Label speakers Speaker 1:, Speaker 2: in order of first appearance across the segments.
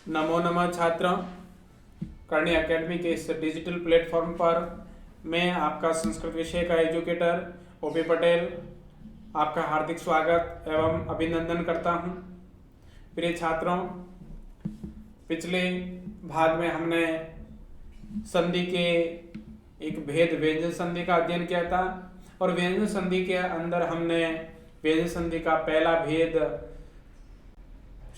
Speaker 1: नमो नमः छात्रों। करणी एकेडमी के इस डिजिटल प्लेटफॉर्म पर मैं आपका संस्कृत विषय का एजुकेटर ओपी पटेल आपका हार्दिक स्वागत एवं अभिनंदन करता हूं। प्रिय छात्रों, पिछले भाग में हमने संधि के एक भेद व्यंजन संधि का अध्ययन किया था और व्यंजन संधि के अंदर हमने व्यंजन संधि का पहला भेद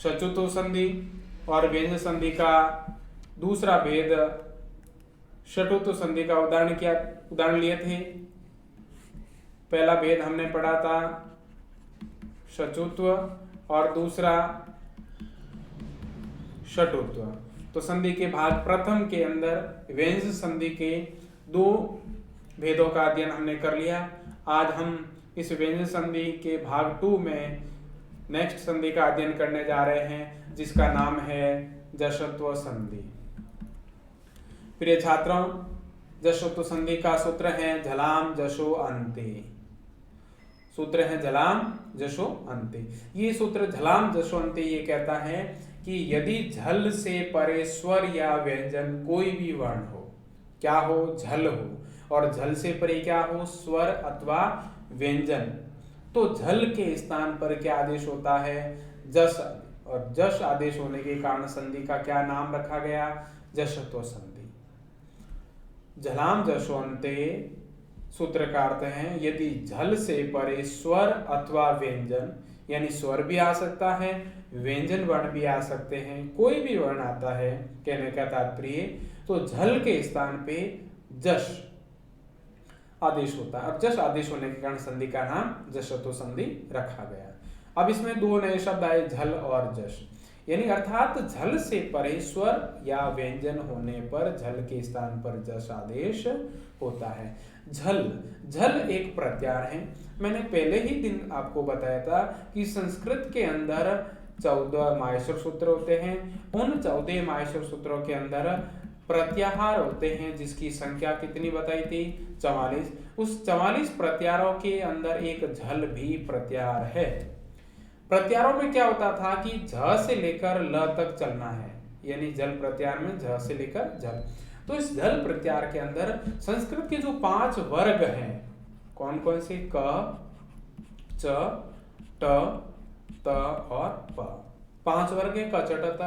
Speaker 1: सचुतो संधि और व्यंजन संधि का दूसरा भेद षटुतो संधि का उदाहरण लिए थे। पहला भेद हमने पढ़ा था षचुत्व और दूसरा षटुत्व। तो संधि के भाग प्रथम के अंदर व्यंजन संधि के दो भेदों का अध्ययन हमने कर लिया। आज हम इस व्यंजन संधि के भाग 2 में नेक्स्ट संधि का अध्ययन करने जा रहे हैं, जिसका नाम है जश्त्व संधि। प्रिय छात्रों, जश्त्व संधि का सूत्र है झलाम जशो अन्ते। सूत्र है झलाम जशो अन्ते। ये सूत्र झलाम जशो अन्ते ये कहता है कि यदि झल से परे स्वर या व्यंजन कोई भी वर्ण हो, क्या हो, झल हो, और झल से परे क्या हो, स्वर अथवा व्यंजन, तो झल के स्थान पर क्या आदेश होता है, जस। और जस आदेश होने के कारण संधि का क्या नाम रखा गया, जश्त्व संधि। झलाम जशो अन्ते सूत्र का अर्थ है यदि झल से परे स्वर अथवा व्यंजन, यानी स्वर भी आ सकता है, व्यंजन वर्ण भी आ सकते हैं, कोई भी वर्ण आता है, कहने का तात्पर्य, तो झल के स्थान पे जश आदेश होता है। अब जश आदेश होने के कारण संधि का नाम जश्त्व संधि रखा गया। अब इसमें दो नए शब्द आए, झल और जश, यानी अर्थात झल से परे स्वर या व्यंजन होने पर झल के स्थान पर जश आदेश होता है। झल एक प्रत्यार है। मैंने पहले ही दिन आपको बताया था कि संस्कृत के अंदर 14 माहेश्वर सूत्र होते हैं। उन 14 माहेश्वर सूत्रों के अंदर प्रत्याहार होते हैं, जिसकी संख्या कितनी बताई थी, 44। उस 44 प्रत्यारों के अंदर एक झल भी प्रत्याहार है। प्रत्यारों में क्या होता था कि झ से लेकर ल तक चलना है, यानी जल प्रत्याहार में झ से लेकर झल। तो इस झल प्रत्याहार के अंदर संस्कृत के जो 5 वर्ग हैं, कौन कौन से, क, च, ट, त और प। 5 वर्ग है, क, च, ट, त, प।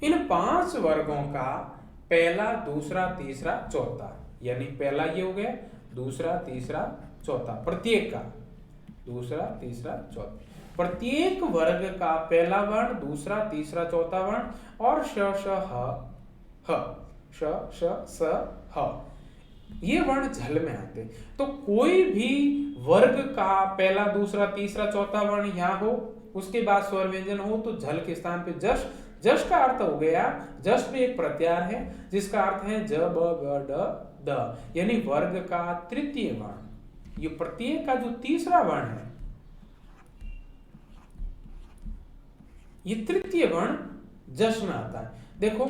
Speaker 1: इन 5 वर्गों का पहला, दूसरा, तीसरा, चौथा, यानी पहला ये हो गया, दूसरा, तीसरा, चौथा, प्रत्येक का दूसरा, तीसरा, चौथा, प्रत्येक वर्ग का पहला वर्ण, दूसरा, तीसरा, चौथा वर्ण और श, श, ह, श, श, स, ह, ये वर्ण झल में आते। तो कोई भी वर्ग का पहला, दूसरा, तीसरा, चौथा वर्ण यहाँ हो, उसके बाद स्वर व्यंजन हो, तो झल के स्थान पे जश। जश का अर्थ हो गया, जश में एक प्रत्यार है जिसका अर्थ है ज, ब, ग, ड, द, यानी वर्ग का तृतीय वर्ण। ये प्रत्येक का जो तीसरा वर्ण है, ये तृतीय वर्ण जश में आता है। देखो,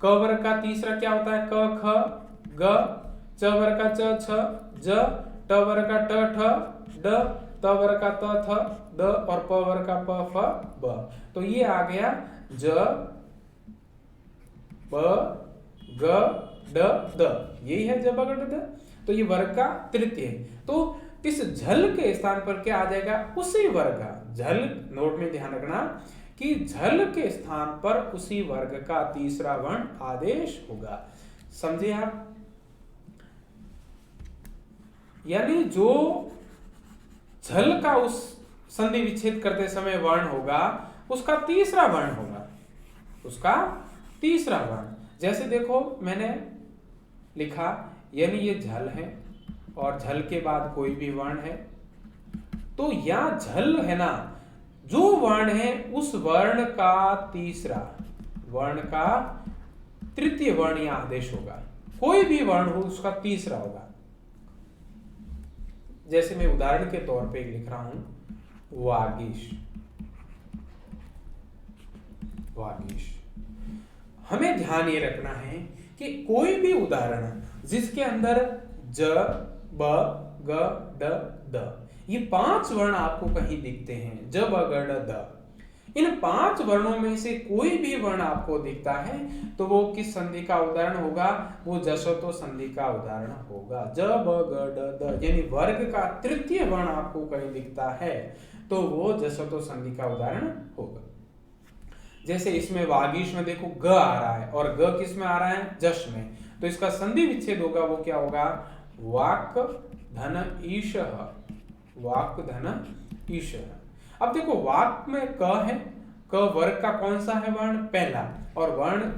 Speaker 1: क वर्ग का तीसरा क्या होता है, क, ख, ग, च वर्ग का च, छ, ज, ट वर्ग का ट, ठ, ड, त वर्ग का त, थ, द और प वर्ग का प, फ, ब। तो ये आ गया ज, ब, ग, ड, द, यही है ज, ब, ग, ड, द। तो ये वर्ग का तृतीय। तो इस झल के स्थान पर क्या आ जाएगा, उसी वर्ग का झल। नोट में ध्यान रखना कि झल के स्थान पर उसी वर्ग का तीसरा वर्ण आदेश होगा। समझे आप? यानी जो झल का उस संधि विच्छेद करते समय वर्ण होगा, उसका तीसरा वर्ण होगा, उसका तीसरा वर्ण। जैसे देखो, मैंने लिखा, यानी ये झल है और झल के बाद कोई भी वर्ण है, तो यहां झल है ना, जो वर्ण है उस वर्ण का तीसरा वर्ण का तृतीय वर्ण यहां आदेश होगा। कोई भी वर्ण हो उसका तीसरा होगा। जैसे मैं उदाहरण के तौर पे लिख रहा हूं, वागीश। वागीश। हमें ध्यान ये रखना है कि कोई भी उदाहरण जिसके अंदर ज, ब, ग, ड, द, ये 5 वर्ण आपको कहीं दिखते हैं, ज, ब, ग, ड, द, इन 5 वर्णों में से कोई भी वर्ण आपको दिखता है तो वो किस संधि का उदाहरण होगा? वो जसत्व संधि का उदाहरण होगा। ज ब ग ड द यानी वर्ग का तृतीय वर्ण आपको कहीं दिखता है तो वो जसत्व संधि का उदाहरण होगा। जैसे इसमें वागीश में देखो ग आ रहा है और ग किस में आ रहा है? जश में, तो इसका संधि विच्छेद होगा वो क्या होगा? वाक धन ईश, वाक धन ईश। अब देखो वाक में क है, क वर्ग का कौन सा है वर्ण? पहला, और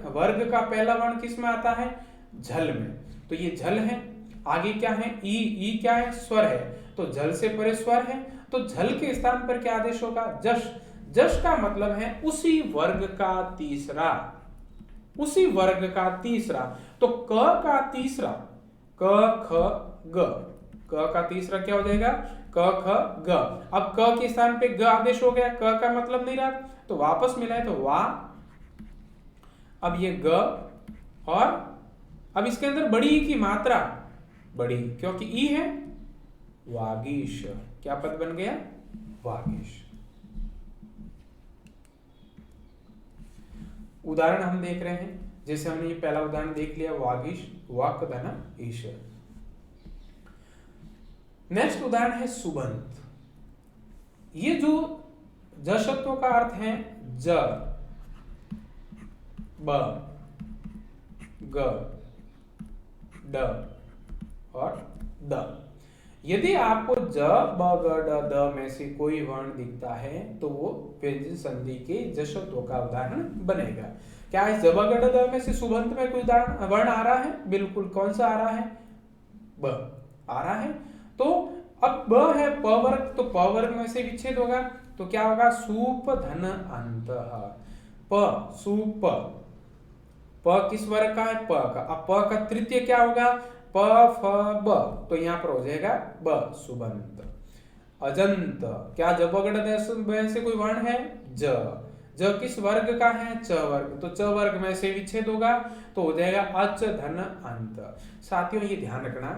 Speaker 1: वर्ग का पहला वर्ण किस में आता है? झल में, तो ये झल है। आगे क्या है? ई क्या है? स्वर है, तो झल से परे स्वर है, तो झल के स्थान पर क्या आदेश होगा? जश। जश का मतलब है उसी वर्ग का तीसरा, उसी वर्ग का तीसरा। तो क का तीसरा, क ख ग, क का तीसरा क्या हो जाएगा? क ख ग। अब क के स्थान पे ग आदेश हो गया, क का मतलब नहीं रहा, तो वापस मिला है तो वा। अब ये ग, और अब इसके अंदर बड़ी ई की मात्रा, बड़ी क्योंकि ई है, वागीश। क्या पद बन गया? वागीश। उदाहरण हम देख रहे हैं, जैसे हमने ये पहला उदाहरण देख लिया, वागीश, वाक धन ईश। नेक्स्ट उदाहरण है सुबंत। ये जो जशत्व का अर्थ है ज, ब, ग, ड और द। यदि आपको ज, ब, ग, ड, द में से कोई वर्ण दिखता है तो वो व्यंजन संधि के जशत्व का उदाहरण बनेगा। क्या इस ज, ब, ग, ड, द में से सुबंत में कोई उदाहरण वर्ण आ रहा है? बिल्कुल। कौन सा आ रहा है? ब आ रहा है। तो अब ब है प वर्ग, तो प वर्ग में से विच्छेद होगा तो क्या होगा? सूप धन अंत। प, सूप, प किस वर्ग का है? प का। अब प का तृतीय क्या होगा? प फ ब, तो यहां पर हो जाएगा ब, सुबंत। अजंत, क्या ज ब ग ड द में से कोई वर्ण है? ज। ज किस वर्ग का है? च वर्ग, तो च वर्ग में से विच्छेद होगा तो हो जाएगा अच धन अंत। साथियों ये ध्यान रखना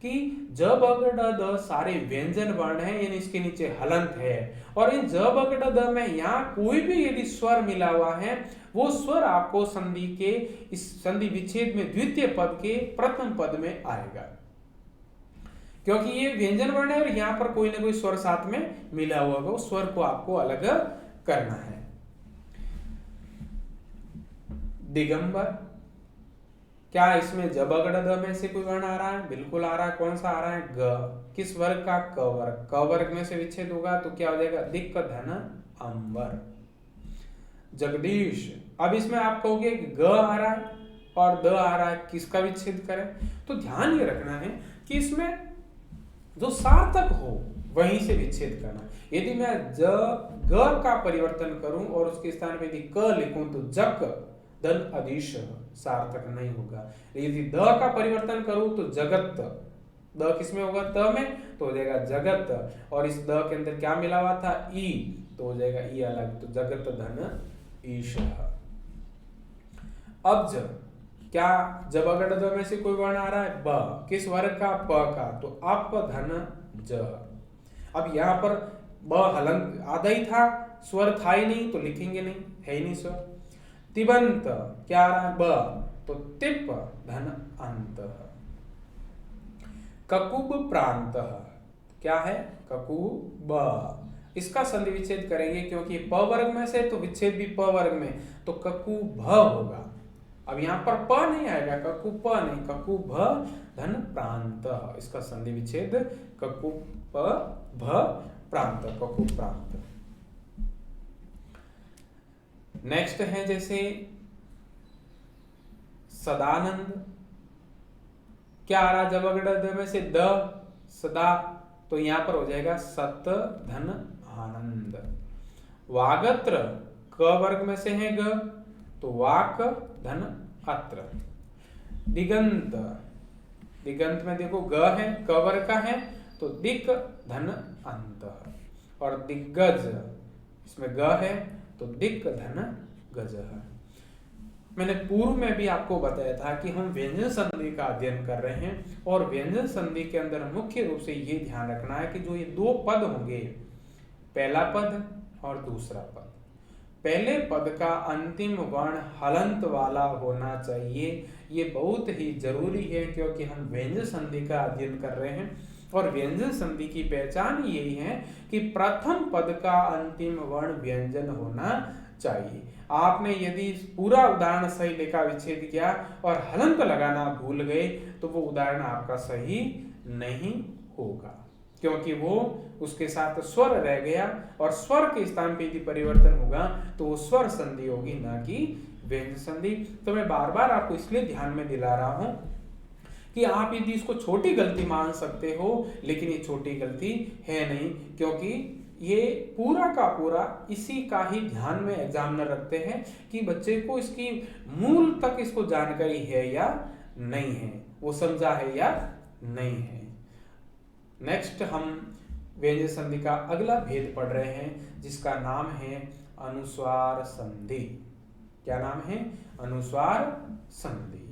Speaker 1: कि ज ब ग ड द सारे व्यंजन वर्ण है, यानी इसके नीचे हलंत है, और इन ज ब ग ड द में यहाँ कोई भी यदि स्वर मिला हुआ है वो स्वर आपको संधि के इस संधि विच्छेद में द्वितीय पद के प्रथम पद में आएगा, क्योंकि ये व्यंजन वर्ण है और यहाँ पर कोई ना कोई स्वर साथ में मिला हुआ है, उस स्वर को आपको अलग करना है। दिगंबर, क्या इसमें ज ब ग ड द में से कोई वर्ण आ रहा है? बिल्कुल आ रहा है। कौन सा आ रहा है? ग। किस वर्ग का? क वर्ग। क वर्ग में से विच्छेद होगा तो क्या हो जाएगा? दिक्क धन अंबर। जगदीश, अब इसमें आप कहोगे कि ग आ रहा है और द आ रहा है, किसका विच्छेद करें? तो ध्यान ये रखना है कि इसमें जो सार्थक हो वहीं से विच्छेद करना। यदि मैं ज ग का परिवर्तन करूं और उसके स्थान पे यदि क लिखूं तो जक धन अधीश, सार्थक नहीं होगा। यदि द का परिवर्तन करूं तो जगत, द किसमें होगा? त में, तो हो जाएगा जगत, और इस द के अंदर क्या मिला हुआ था? ई, तो हो जाएगा ई अलग, तो जगत धन ईश। अब क्या ज ब ग ड द में से कोई वर्ण आ रहा है? ब। किस वर्ग का? प का, तो अप धन ज। अब यहाँ पर ब हलंत आधा ही था, स्वर था ही नहीं तो लिखेंगे नहीं, है ही नहीं स्वर। तिबंत, क्या आ रहा है? ब, तो तिप धन अंत। ककुब प्रांत, क्या है? ककुब, इसका संधि विच्छेद करेंगे क्योंकि प वर्ग में से तो विच्छेद भी प वर्ग में, तो ककुभ होगा। अब यहाँ पर प नहीं आएगा, ककुप नहीं, ककुभ धन प्रांत, इसका संधि विच्छेद ककुप भ प्रांत, ककुप प्रांत। नेक्स्ट है जैसे सदानंद, क्या आ रहा? ज ब ग ड द में से द, सदा, तो यहां पर हो जाएगा सत धन आनंद। वागत्र, क वर्ग में से है ग, तो वाक धन अत्र। दिगंत, दिगंत में देखो ग है, क वर्ग का है, तो दिक धन अंत। और दिग्गज, इसमें ग है तो दिक धन गज है। मैंने पूर्व में भी आपको बताया था कि हम व्यंजन संधि का अध्ययन कर रहे हैं, और व्यंजन संधि के अंदर मुख्य रूप से ये ध्यान रखना है कि जो ये दो पद होंगे, पहला पद और दूसरा पद, पहले पद का अंतिम वर्ण हलंत वाला होना चाहिए। ये बहुत ही जरूरी है क्योंकि हम व्यंजन संधि का अध्ययन कर रहे हैं और व्यंजन संधि की पहचान यही है कि प्रथम पद का अंतिम वर्ण व्यंजन होना चाहिए। आपने यदि पूरा उदाहरण सही लेखा विच्छेद किया और हलंत लगाना भूल गए तो वो उदाहरण आपका सही नहीं होगा, क्योंकि वो उसके साथ स्वर रह गया और स्वर के स्थान पे यदि परिवर्तन होगा तो वो स्वर संधि होगी, ना कि व्यंजन संधि। तो मैं बार बार आपको इसलिए ध्यान में दिला रहा हूं कि आप यदि इसको छोटी गलती मान सकते हो, लेकिन ये छोटी गलती है नहीं, क्योंकि ये पूरा का पूरा इसी का ही ध्यान में एग्जामिनर रखते हैं कि बच्चे को इसकी मूल तक इसको जानकारी है या नहीं है, वो समझा है या नहीं है। नेक्स्ट हम व्यंजन संधि का अगला भेद पढ़ रहे हैं जिसका नाम है अनुस्वार संधि। क्या नाम है? अनुस्वार संधि,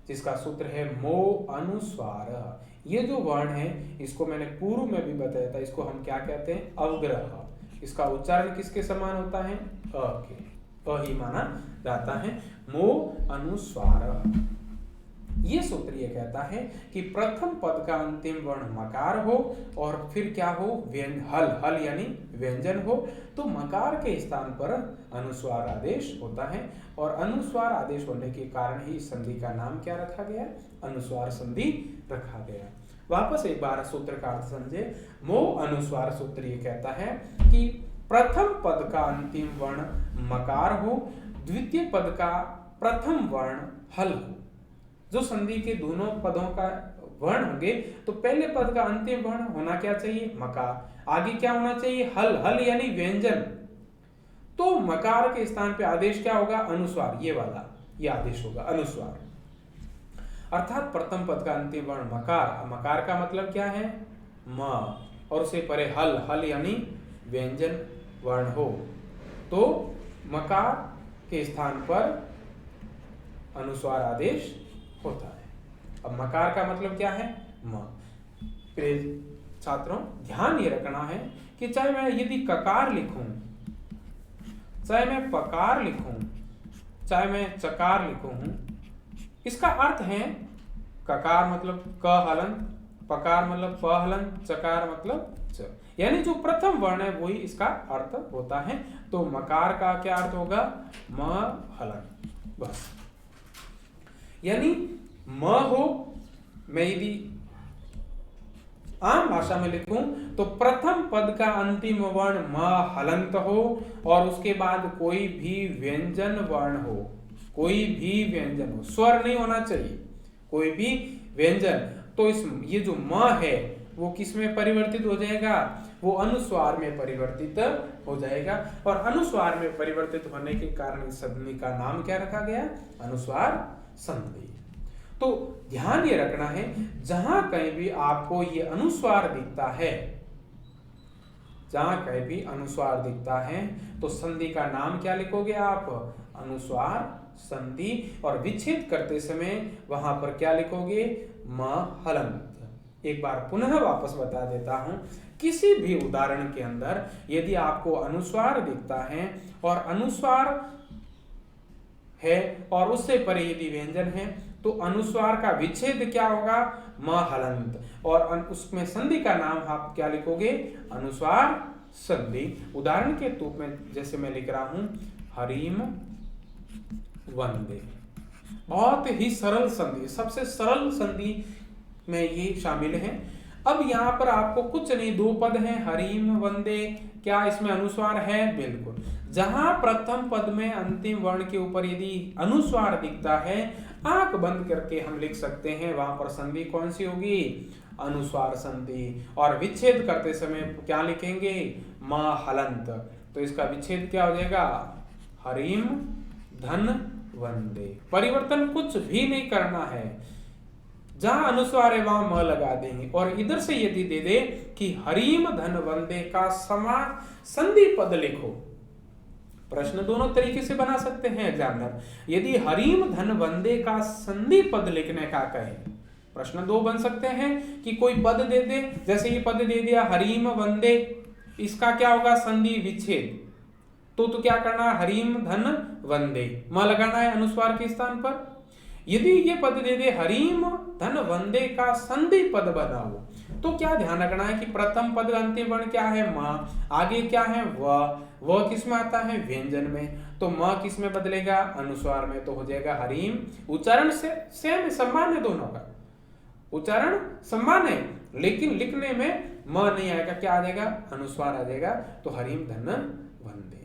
Speaker 1: जिसका सूत्र है मो अनुस्वार। ये जो वर्ण है इसको मैंने पूर्व में भी बताया था, इसको हम क्या कहते हैं? अवग्रह। इसका उच्चारण किसके समान होता है? अ के, अ ही माना जाता है। मो अनुस्वार। ये सूत्र ये कहता है कि प्रथम पद का अंतिम वर्ण मकार हो और फिर क्या हो? हल, हल यानी व्यंजन हो, तो मकार के स्थान पर अनुस्वार आदेश होता है और अनुस्वार आदेश होने के कारण ही इस संधि का नाम क्या रखा गया? अनुस्वार संधि रखा गया। वापस एक बार सूत्र का अर्थ समझे। मो अनुस्वार सूत्र ये कहता है कि प्रथम पद का अंतिम वर्ण मकार हो, द्वितीय पद का प्रथम वर्ण हल हो। जो संधि के दोनों पदों का वर्ण होंगे तो पहले पद का अंतिम वर्ण होना क्या चाहिए? मकार। आगे क्या होना चाहिए? हल, हल यानी व्यंजन। तो मकार के स्थान पे आदेश क्या होगा? अनुस्वार। ये वाला ये आदेश होगा अनुस्वार। अर्थात प्रथम पद का अंतिम वर्ण मकार। मकार का मतलब क्या है? म, और उसे परे हल, हल यानी व्यंजन वर्ण हो, तो मकार के स्थान पर अनुस्वार आदेश होता है। अब मकार का मतलब क्या है? म। प्रिय छात्रों, ध्यान ये रखना है कि चाहे मैं यदि ककार लिखूं, चाहे मैं पकार लिखूं, चाहे मैं चकार लिखूं, इसका अर्थ है ककार मतलब क हलन, पकार मतलब प हलन, चकार मतलब च, यानी जो प्रथम वर्ण है वही इसका अर्थ होता है। तो मकार का क्या अर्थ होगा? म हलन, बस। यानी म हो, मैं यदि आम भाषा में लिखूं तो प्रथम पद का अंतिम वर्ण म हलंत हो और उसके बाद कोई भी व्यंजन वर्ण हो, कोई भी व्यंजन हो, स्वर नहीं होना चाहिए, कोई भी व्यंजन। तो इस ये जो म है वो किस में परिवर्तित हो जाएगा? वो अनुस्वार में परिवर्तित हो जाएगा और अनुस्वार में परिवर्तित होने के कारण इस संधि का नाम क्या रखा गया? अनुस्वार संधि। तो ध्यान ये रखना है, जहां कहीं भी आपको ये अनुस्वार दिखता है, जहां कहीं भी अनुस्वार दिखता है तो संधि का नाम क्या लिखोगे आप? अनुस्वार संधि। और विच्छेद करते समय वहां पर क्या लिखोगे? म हलंत। एक बार पुनः वापस बता देता हूं, किसी भी उदाहरण के अंदर यदि आपको अनुस्वार दिखता है और अनुस्वार है और उससे परे यदि व्यंजन है तो अनुस्वार का विच्छेद क्या होगा? म हलंत। और उसमें संधि का नाम आप क्या लिखोगे? अनुस्वार संधि। उदाहरण के रूप में जैसे मैं लिख रहा हूं हरिम वंदे, बहुत ही सरल संधि, सबसे सरल संधि में ये शामिल है। अब यहाँ पर आपको कुछ नहीं, दो पद हैं हरिम वंदे, क्या इसमें अनुस्वार है? बिल्कुल। जहां प्रथम पद में अंतिम वर्ण के ऊपर यदि अनुस्वार दिखता है, आंख बंद करके हम लिख सकते हैं वहां पर संधि कौन सी होगी? अनुस्वार संधि। और विच्छेद करते समय क्या लिखेंगे? म हलंत। तो इसका विच्छेद क्या हो जाएगा? हरिम धन वंदे। परिवर्तन कुछ भी नहीं करना है, जहां अनुस्वार है वहां म लगा देंगे और इधर से यदि दे दे कि हरिम धन वंदे का समान संधि पद लिखो। प्रश्न दोनों तरीके से बना सकते हैं एग्जामिनर। यदि हरिम धन वंदे का संधि पद लिखने का कहे, प्रश्न दो बन सकते हैं कि कोई पद दे दे, जैसे ये पद दे दिया हरिम वंदे, इसका क्या होगा? संधि विच्छेद। तो क्या करना है, हरीम धन वंदे, म लगाना है अनुस्वार के स्थान पर। यदि ये पद दे दे हरीम धन वंदे का संधि पद बना हो, तो क्या ध्यान रखना है कि प्रथम पद का अंतिम वर्ण क्या है, म, आगे क्या है व किस में आता है, व्यंजन में, तो म किस में बदलेगा, अनुस्वार में, तो हो जाएगा हरीम। उच्चारण से सेम समान है, दोनों का उच्चारण समान है, लेकिन लिखने में म नहीं आएगा, क्या आ जाएगा, अनुस्वार आ जाएगा, तो हरीम धन वंदे।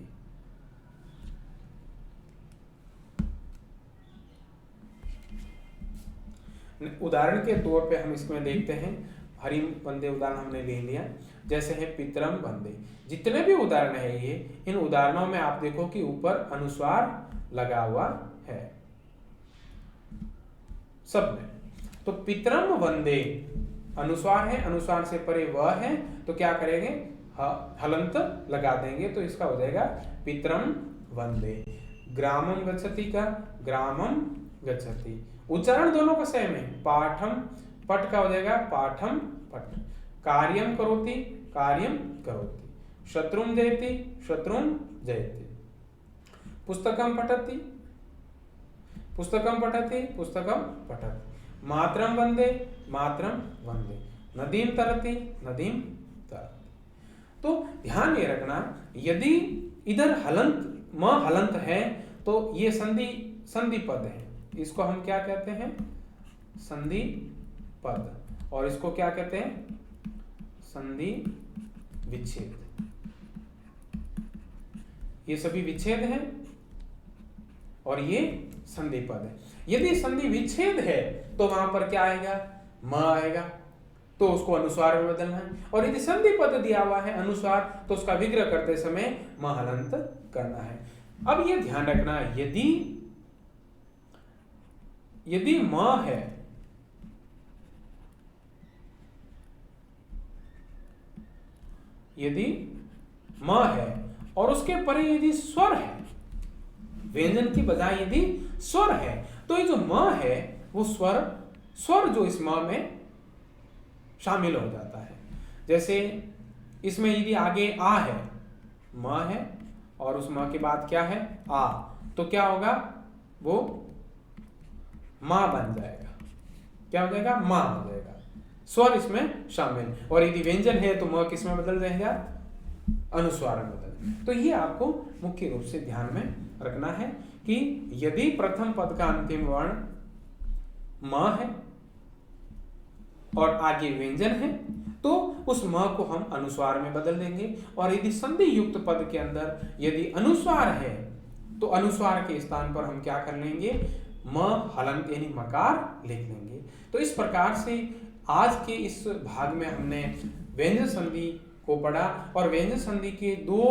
Speaker 1: उदाहरण के तौर पे हम इसमें देखते हैं, हरीम वंदे उदाहरण हमने ले लिया, जैसे है पितरम वंदे। जितने भी उदाहरण है ये, इन उदाहरणों में आप देखो कि ऊपर अनुस्वार लगा हुआ है सब में। तो पितरम वंदे अनुस्वार है, अनुस्वार से परे व है, तो क्या करेंगे, हलंत लगा देंगे, तो इसका हो जाएगा पितरम वंदे। ग्रामम गच्छति का ग्रामम गच्छति, उच्चारण दोनों का सेम है, पाठम पट का हो जाएगा पाठम पट। कार्यम करोति कार्यम करोति, शत्रुम जयति शत्रुम जयति, पुस्तकम पठति पुस्तकम पठति पुस्तकम पठति, मातरम वंदे मातरम वंदे, नदीम तरति नदीम तरति। तो ध्यान ये रखना, यदि इधर हलंत म हलंत है तो ये संधि पद है, इसको हम क्या कहते हैं, संधि पद, और इसको क्या कहते हैं, संधि विच्छेद। ये सभी विच्छेद हैं और ये संधि पद है। यदि संधि विच्छेद है तो वहां पर क्या आएगा, म आएगा, तो उसको अनुस्वार में बदलना है, और यदि संधि पद दिया हुआ है अनुस्वार, तो उसका विग्रह करते समय म हलंत करना है। अब ये ध्यान रखना, यदि म है, यदि म है और उसके परे यदि स्वर है, व्यंजन की बजाय यदि स्वर है, तो ये जो म है वो स्वर जो इस म में शामिल हो जाता है। जैसे इसमें यदि आगे आ है, म है और उस म के बाद क्या है, आ, तो क्या होगा, वो मां बन जाएगा, क्या हो जाएगा, मां हो जाएगा, स्वर इसमें शामिल। और यदि व्यंजन है तो म किस में बदल जाएगा, अनुस्वार में बदल। तो ये आपको मुख्य रूप से ध्यान में रखना है कि यदि प्रथम पद का अंतिम वर्ण म है और आगे व्यंजन है, तो उस म को हम अनुस्वार में बदल देंगे, और यदि संधि युक्त पद के अंदर यदि अनुस्वार है, तो अनुस्वार के स्थान पर हम क्या कर लेंगे, म हलंत यानी मकार लिख लेंगे। तो इस प्रकार से आज के इस भाग में हमने व्यंजन संधि को पढ़ा, और व्यंजन संधि के दो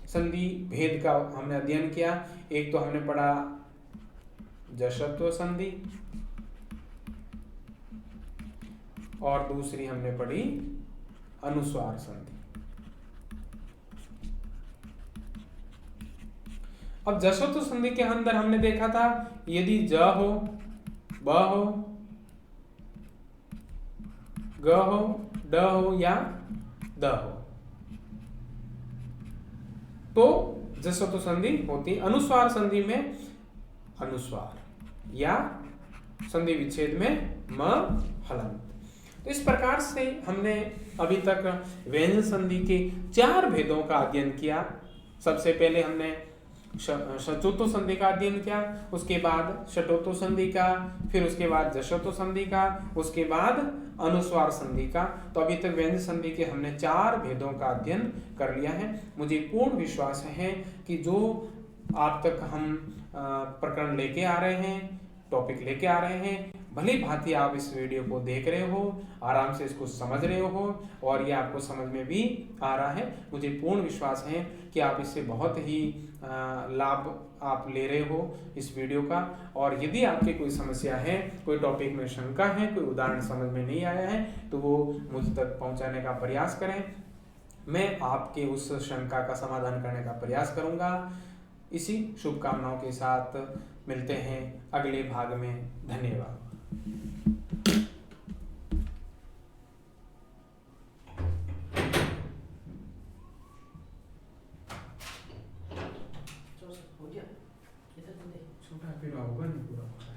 Speaker 1: संधि भेद का हमने अध्ययन किया। एक तो हमने पढ़ा जश्त्व संधि, और दूसरी हमने पढ़ी अनुस्वार संधि। अब जश्त्व संधि के अंदर हमने देखा था, यदि ज हो, ब हो, ग हो, ड हो या द हो, तो जश्त्व संधि होती। अनुस्वार संधि में अनुस्वार या संधि विच्छेद में म हलंत। तो इस प्रकार से हमने अभी तक व्यंजन संधि के 4 भेदों का अध्ययन किया। सबसे पहले हमने षट्वत्व संधि का अध्ययन किया, उसके बाद षट्वत्व संधि का, फिर उसके बाद जश्त्व संधि का, उसके बाद अनुस्वार संधि का। तो अभी तक व्यंजन संधि के हमने 4 भेदों का अध्ययन कर लिया है। मुझे पूर्ण विश्वास है कि जो आप तक हम प्रकरण लेके आ रहे हैं, टॉपिक लेके आ रहे हैं, भली भांति आप इस वीडियो को देख रहे हो, आराम से इसको समझ रहे हो, और ये आपको समझ में भी आ रहा है। मुझे पूर्ण विश्वास है कि आप इससे बहुत ही लाभ आप ले रहे हो इस वीडियो का। और यदि आपके कोई समस्या है, कोई टॉपिक में शंका है, कोई उदाहरण समझ में नहीं आया है, तो वो मुझ तक पहुंचाने का प्रयास करें। मैं आपके उस शंका का समाधान करने का प्रयास करूंगा। इसी शुभकामनाओं के साथ मिलते हैं अगले भाग में। धन्यवाद। छोटा पेड़ा होगा नहीं पूरा